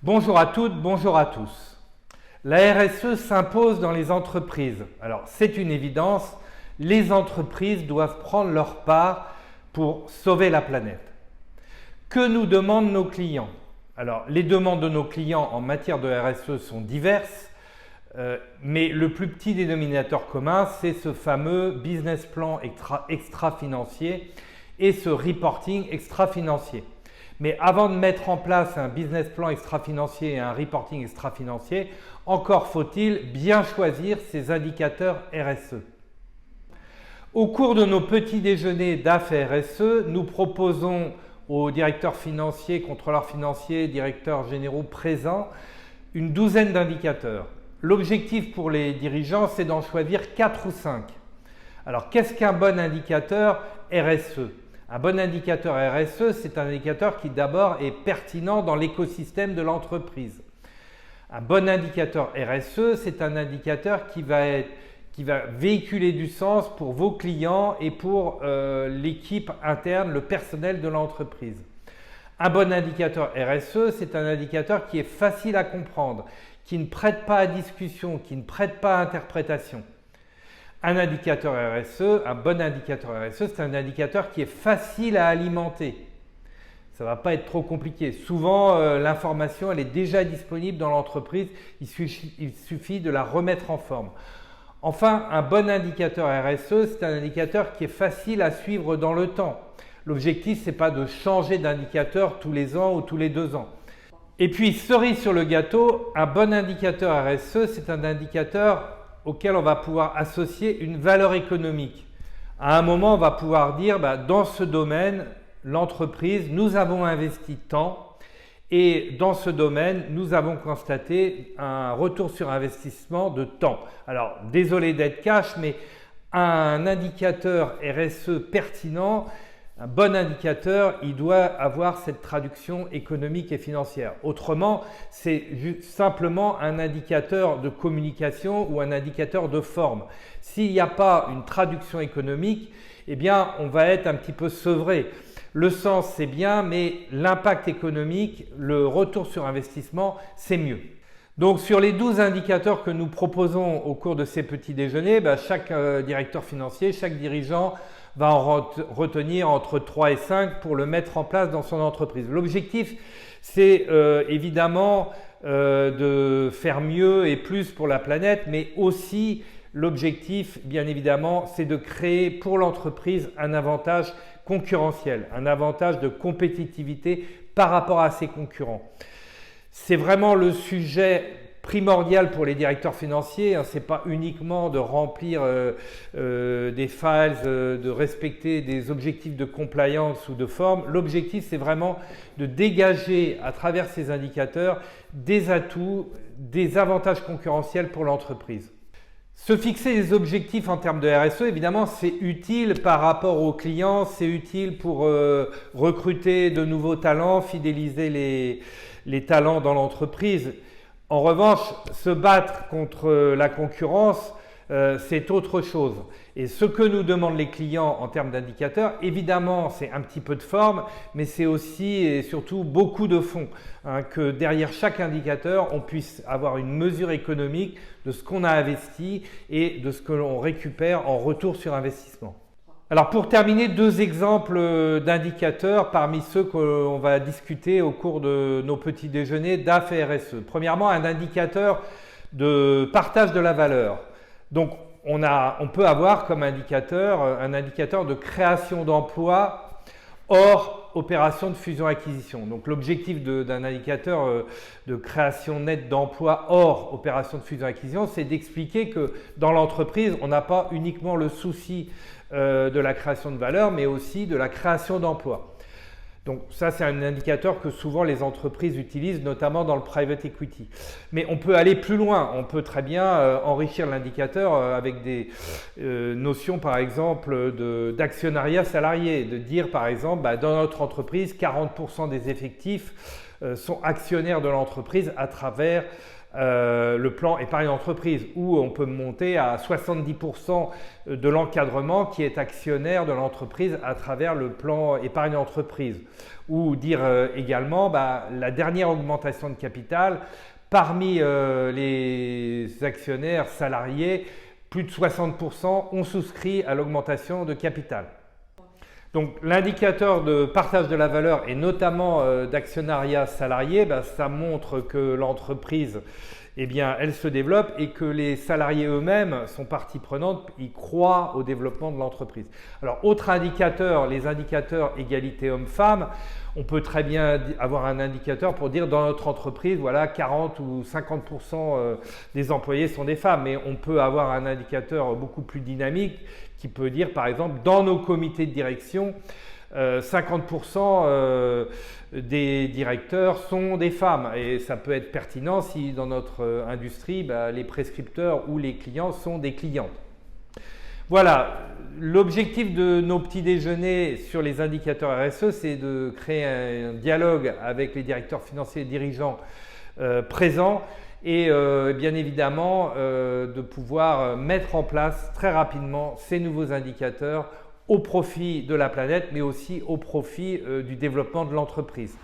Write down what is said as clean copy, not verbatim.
Bonjour à toutes, bonjour à tous. La RSE s'impose dans les entreprises. Alors c'est une évidence, les entreprises doivent prendre leur part pour sauver la planète. Que nous demandent nos clients? Alors les demandes de nos clients en matière de RSE sont diverses, mais le plus petit dénominateur commun, c'est ce fameux business plan extra-financier et ce reporting extra-financier. Mais avant de mettre en place un business plan extra-financier et un reporting extra-financier, encore faut-il bien choisir ces indicateurs RSE. Au cours de nos petits déjeuners DAF et RSE, nous proposons aux directeurs financiers, contrôleurs financiers, directeurs généraux présents une douzaine d'indicateurs. L'objectif pour les dirigeants, c'est d'en choisir 4 ou 5. Alors, qu'est-ce qu'un bon indicateur RSE? Un bon indicateur RSE, c'est un indicateur qui d'abord est pertinent dans l'écosystème de l'entreprise. Un bon indicateur RSE, c'est un indicateur qui va véhiculer du sens pour vos clients et pour l'équipe interne, le personnel de l'entreprise. Un bon indicateur RSE, c'est un indicateur qui est facile à comprendre, qui ne prête pas à discussion, qui ne prête pas à interprétation. Un indicateur RSE, un bon indicateur RSE, c'est un indicateur qui est facile à alimenter. Ça ne va pas être trop compliqué. Souvent, l'information, elle est déjà disponible dans l'entreprise. Il suffit de la remettre en forme. Enfin, un bon indicateur RSE, c'est un indicateur qui est facile à suivre dans le temps. L'objectif, ce n'est pas de changer d'indicateur tous les ans ou tous les 2 ans. Et puis, cerise sur le gâteau, un bon indicateur RSE, c'est un indicateur auquel on va pouvoir associer une valeur économique. À un moment, on va pouvoir dire, dans ce domaine, l'entreprise, nous avons investi tant et dans ce domaine, nous avons constaté un retour sur investissement de tant. Alors, désolé d'être cash, mais un indicateur RSE pertinent, un bon indicateur, il doit avoir cette traduction économique et financière. Autrement, c'est simplement un indicateur de communication ou un indicateur de forme. S'il n'y a pas une traduction économique, eh bien, on va être un petit peu sevré. Le sens, c'est bien, mais l'impact économique, le retour sur investissement, c'est mieux. Donc, sur les 12 indicateurs que nous proposons au cours de ces petits déjeuners, chaque directeur financier, chaque dirigeant va en retenir entre 3 et 5 pour le mettre en place dans son entreprise. L'objectif, c'est évidemment de faire mieux et plus pour la planète, mais aussi l'objectif, bien évidemment, c'est de créer pour l'entreprise un avantage concurrentiel, un avantage de compétitivité par rapport à ses concurrents. C'est vraiment le sujet primordial pour les directeurs financiers, ce n'est pas uniquement de remplir des files, de respecter des objectifs de compliance ou de forme. L'objectif, c'est vraiment de dégager à travers ces indicateurs des atouts, des avantages concurrentiels pour l'entreprise. Se fixer des objectifs en termes de RSE, évidemment, c'est utile par rapport aux clients, c'est utile pour recruter de nouveaux talents, fidéliser les talents dans l'entreprise. En revanche, se battre contre la concurrence, c'est autre chose. Et ce que nous demandent les clients en termes d'indicateurs, évidemment, c'est un petit peu de forme, mais c'est aussi et surtout beaucoup de fond. Que derrière chaque indicateur, on puisse avoir une mesure économique de ce qu'on a investi et de ce que l'on récupère en retour sur investissement. Alors pour terminer, 2 exemples d'indicateurs parmi ceux qu'on va discuter au cours de nos petits déjeuners DAF et RSE. Premièrement, un indicateur de partage de la valeur. Donc on peut avoir comme indicateur un indicateur de création d'emplois hors opération de fusion-acquisition. Donc l'objectif d'un indicateur de création nette d'emplois hors opération de fusion-acquisition, c'est d'expliquer que dans l'entreprise, on n'a pas uniquement le souci de la création de valeur, mais aussi de la création d'emplois. Donc ça, c'est un indicateur que souvent les entreprises utilisent, notamment dans le private equity. Mais on peut aller plus loin, on peut très bien enrichir l'indicateur avec des notions, par exemple, d'actionnariat salarié, de dire, par exemple, dans notre entreprise, 40% des effectifs sont actionnaires de l'entreprise à travers le plan épargne entreprise, où on peut monter à 70% de l'encadrement qui est actionnaire de l'entreprise à travers le plan épargne entreprise. Ou dire également la dernière augmentation de capital, parmi les actionnaires salariés, plus de 60% ont souscrit à l'augmentation de capital. Donc l'indicateur de partage de la valeur et notamment d'actionnariat salarié, ça montre que l'entreprise, elle se développe et que les salariés eux-mêmes sont partie prenante, ils croient au développement de l'entreprise. Alors autre indicateur, les indicateurs égalité homme-femme, on peut très bien avoir un indicateur pour dire dans notre entreprise, voilà, 40 ou 50% des employés sont des femmes, mais on peut avoir un indicateur beaucoup plus dynamique qui peut dire par exemple dans nos comités de direction, 50% des directeurs sont des femmes et ça peut être pertinent si dans notre industrie, les prescripteurs ou les clients sont des clientes. Voilà, l'objectif de nos petits déjeuners sur les indicateurs RSE, c'est de créer un dialogue avec les directeurs financiers et dirigeants présents et bien évidemment de pouvoir mettre en place très rapidement ces nouveaux indicateurs au profit de la planète mais aussi au profit du développement de l'entreprise.